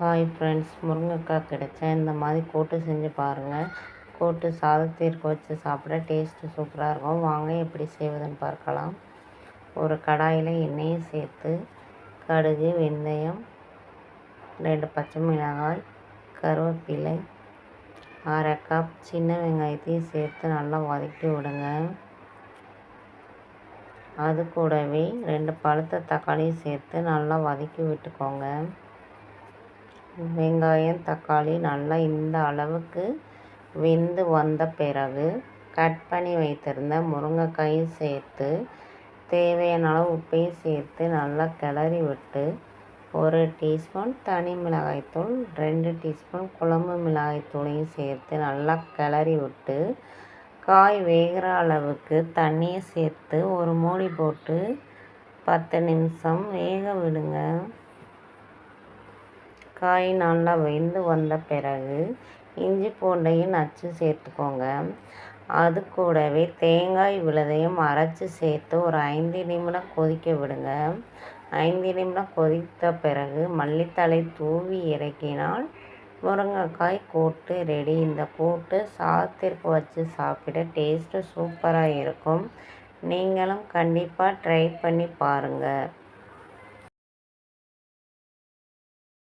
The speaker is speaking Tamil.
ஹாய் ஃப்ரெண்ட்ஸ், முருங்கைக்காய் கிடைச்சா இந்த மாதிரி கூட்டு செஞ்சு பாருங்கள். கூட்டு சாதத்திற்கு வச்சு சாப்பிட டேஸ்ட்டு சூப்பராக இருக்கும். வாங்க எப்படி செய்வதுன்னு பார்க்கலாம். ஒரு கடாயில் எண்ணெயை சேர்த்து கடுகு, வெந்தயம், 2 பச்சை மிளகாய், கருவேப்பிலை, 1/2 கப் சின்ன வெங்காயத்தையும் சேர்த்து நல்லா வதக்கி விடுங்க. அது கூடவே 2 பழுத்த தக்காளியும் சேர்த்து நல்லா வதக்கி விட்டுக்கோங்க. வெங்காயம், தக்காளி நல்லா இந்த அளவுக்கு வெந்து வந்த பிறகு கட் பண்ணி வைத்திருந்த முருங்கைக்காயும் சேர்த்து தேவையான அளவு உப்பையும் சேர்த்து நல்லா கிளறி விட்டு 1 டீஸ்பூன் தனி மிளகாய்த்தூள், 2 டீஸ்பூன் குழம்பு மிளகாய்த்தூளையும் சேர்த்து நல்லா கிளறி விட்டு காய் வேகிற அளவுக்கு தண்ணியை சேர்த்து ஒரு மூடி போட்டு 10 நிமிஷம் வேக விடுங்க. காய் நல்லா வெந்து வந்த பிறகு இஞ்சி பூண்டையும் நச்சு சேர்த்துக்கோங்க. அது கூடவே தேங்காய் விழுதையும் அரைச்சி சேர்த்து ஒரு 5 நிமிடம் கொதிக்க விடுங்க. 5 நிமிடம் கொதித்த பிறகு மல்லித்தழை தூவி இறக்கினால் முருங்கைக்காய் கூட்டு ரெடி. இந்த கூட்டு சாதத்திற்கு வச்சு சாப்பிட டேஸ்ட்டு சூப்பராக இருக்கும். நீங்களும் கண்டிப்பாக ட்ரை பண்ணி பாருங்கள்.